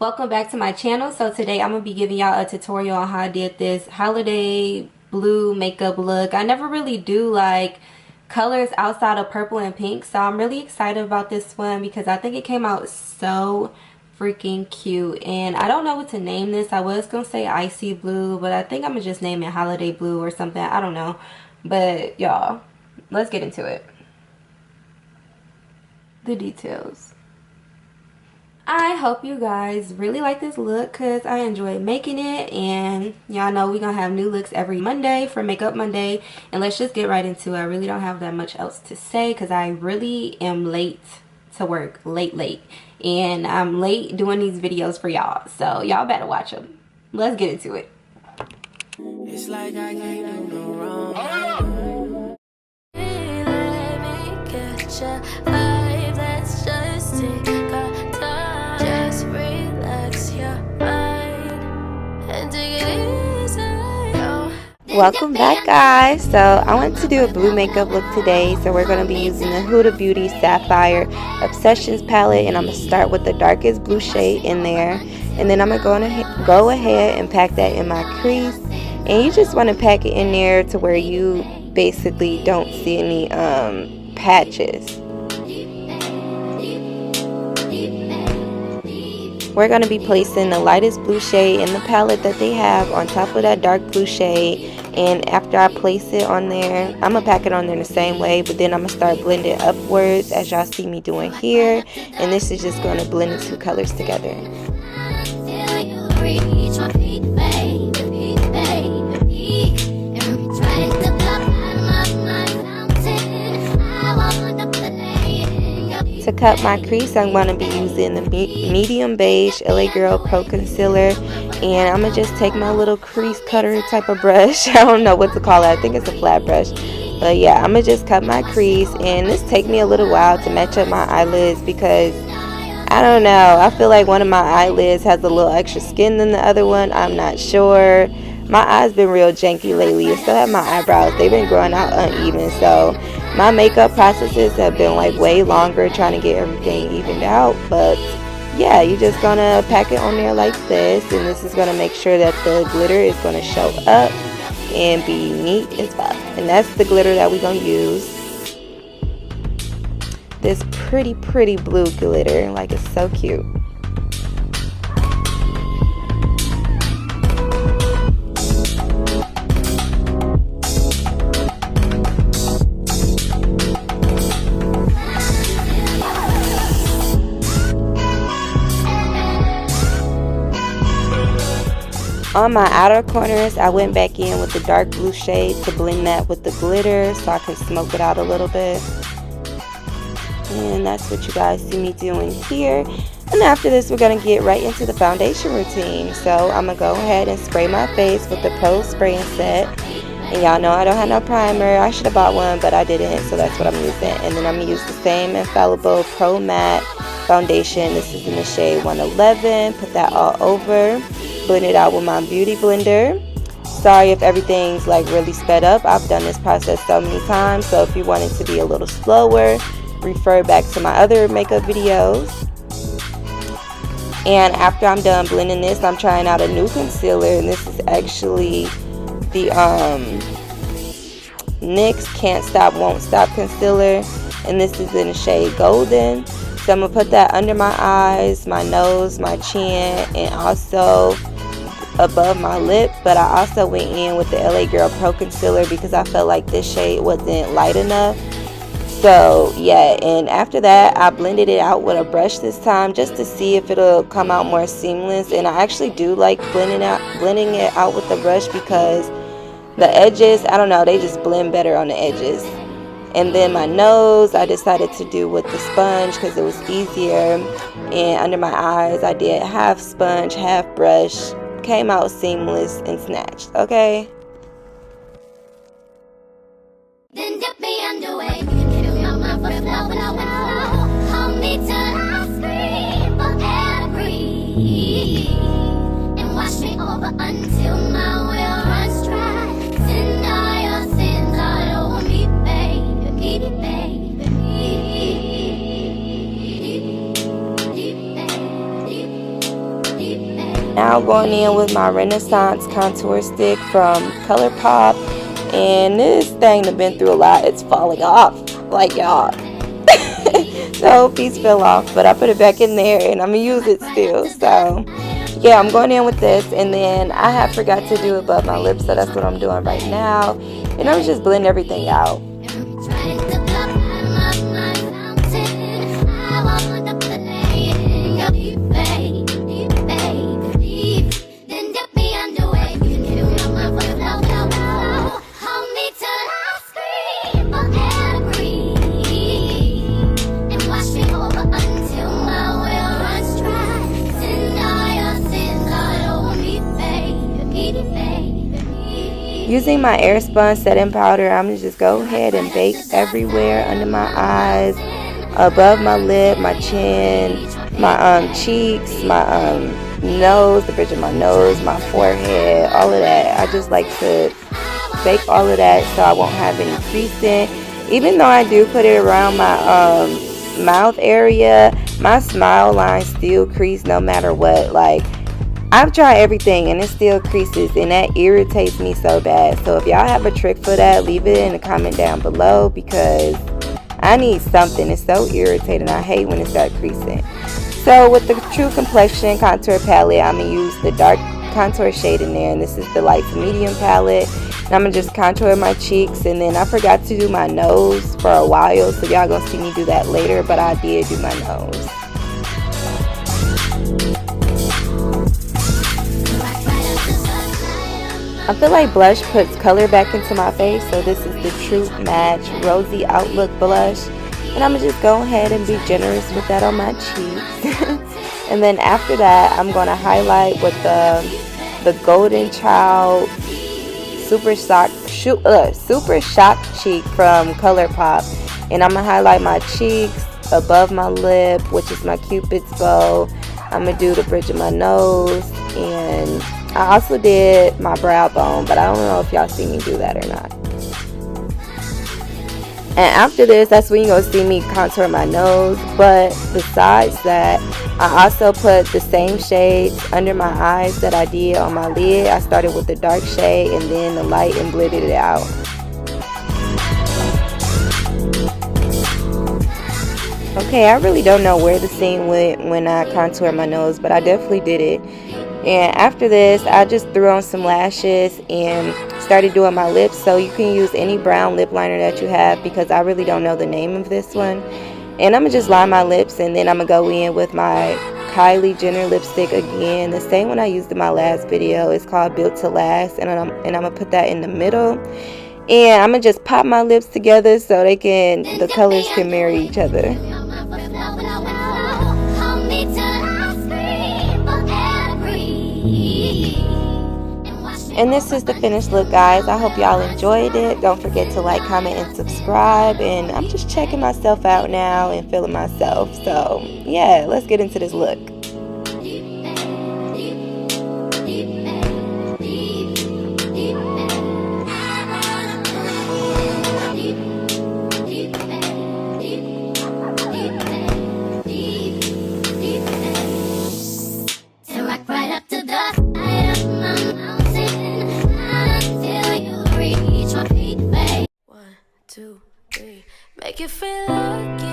Welcome back to my channel. So today I'm gonna be giving y'all a tutorial on how I did this holiday blue makeup look. I never really do like colors outside of purple and pink, so I'm really excited about this one because I think it came out so freaking cute. And I don't know what to name this. I was gonna say icy blue, but I think I'm gonna just name it holiday blue or something. I don't know, but y'all, let's get into it. The details. I hope you guys really like this look because I enjoy making it, and y'all know we're gonna have new looks every Monday for Makeup Monday. And let's just get right into it. I really don't have that much else to say because I really am late to work, late, and I'm late doing these videos for y'all, so y'all better watch them. Let's get into it. It's like I can't do no wrong. Hey, let me catch a vibe that's just welcome back, guys. So I want to do a blue makeup look today, so we're going to be using the Huda Beauty Sapphire Obsessions palette, and I'm going to start with the darkest blue shade in there, and then I'm going to go ahead and pack that in my crease. And you just want to pack it in there to where you basically don't see any patches. We're going to be placing the lightest blue shade in the palette that they have on top of that dark blue shade. And after I place it on there, I'm going to pack it on there the same way, but then I'm going to start blending upwards as y'all see me doing here. And this is just going to blend the two colors together. To cut my crease, I'm going to be using the medium beige LA Girl Pro Concealer, and I'm going to just take my little crease cutter type of brush. I don't know what to call it. I think it's a flat brush. But yeah, I'm going to just cut my crease, and this take me a little while to match up my eyelids because, I don't know, I feel like one of my eyelids has a little extra skin than the other one. I'm not sure. My eyes been real janky lately. I still have my eyebrows. They've been growing out uneven, so my makeup processes have been like way longer trying to get everything evened out. But yeah, you're just gonna pack it on there like this, and this is gonna make sure that the glitter is gonna show up and be neat as fuck. And that's the glitter that we're gonna use. This pretty blue glitter, like, it's so cute. On my outer corners, I went back in with the dark blue shade to blend that with the glitter so I can smoke it out a little bit. And that's what you guys see me doing here. And after this, we're going to get right into the foundation routine. So I'm going to go ahead and spray my face with the Pro Spraying Set. And y'all know I don't have no primer. I should have bought one, but I didn't, so that's what I'm using. And then I'm going to use the same Infallible Pro Matte foundation. This is in the shade 111. Put that all over. Blend it out with my beauty blender. Sorry if everything's like really sped up. I've done this process so many times, so if you want it to be a little slower, refer back to my other makeup videos. And after I'm done blending this, I'm trying out a new concealer, and this is actually the NYX Can't Stop Won't Stop concealer, and this is in the shade Golden. So I'm going to put that under my eyes, my nose, my chin, and also above my lip. But I also went in with the LA Girl Pro Concealer because I felt like this shade wasn't light enough. So yeah, and after that I blended it out with a brush this time just to see if it'll come out more seamless. And I actually do like blending it out with the brush because the edges, I don't know, they just blend better on the edges. And then my nose, I decided to do with the sponge because it was easier. And under my eyes, I did half sponge, half brush. Came out seamless and snatched, okay? Then dip me underway. Fill my mouth with flow, hold me till I scream for air to breathe. And wash me over until my will runs dry. Send all your sins all over me, baby, baby. Now going in with my Renaissance contour stick from ColourPop, and this thing has been through a lot. It's falling off, like y'all. The whole piece fell off, but I put it back in there and I'm gonna use it still. So yeah, I'm going in with this, and then I have forgot to do above my lips, so that's what I'm doing right now. And I'm just blending everything out. Using my Airspun setting powder, I'm going to just go ahead and bake everywhere under my eyes, above my lip, my chin, my cheeks, my nose, the bridge of my nose, my forehead, all of that. I just like to bake all of that so I won't have any creasing. Even though I do put it around my mouth area, my smile line still crease no matter what. Like, I've tried everything and it still creases, and that irritates me so bad. So if y'all have a trick for that, leave it in the comment down below, because I need something. It's so irritating. I hate when it starts creasing. So with the True Complexion contour palette, I'm going to use the dark contour shade in there, and this is the light to medium palette. And I'm going to just contour my cheeks, and then I forgot to do my nose for a while, so y'all going to see me do that later, but I did do my nose. I feel like blush puts color back into my face, so this is the True Match Rosy Outlook blush. And I'm going to just go ahead and be generous with that on my cheeks. And then after that, I'm going to highlight with the Golden Child Super Shock Cheek from ColourPop. And I'm going to highlight my cheeks, above my lip, which is my Cupid's bow. I'm going to do the bridge of my nose, and I also did my brow bone, but I don't know if y'all see me do that or not. And after this, that's when you're going to see me contour my nose. But besides that, I also put the same shades under my eyes that I did on my lid. I started with the dark shade and then the light and blended it out. Okay, I really don't know where the scene went when I contoured my nose, but I definitely did it. And after this, I just threw on some lashes and started doing my lips. So you can use any brown lip liner that you have, because I really don't know the name of this one. And I'm going to just line my lips, and then I'm going to go in with my Kylie Jenner lipstick again. The same one I used in my last video. It's called Built to Last, and I'm going to put that in the middle. And I'm going to just pop my lips together so the colors can marry each other. And this is the finished look, guys. I hope y'all enjoyed it. Don't forget to like, comment, and subscribe. And I'm just checking myself out now and feeling myself. So yeah, let's get into this look. Make you feel like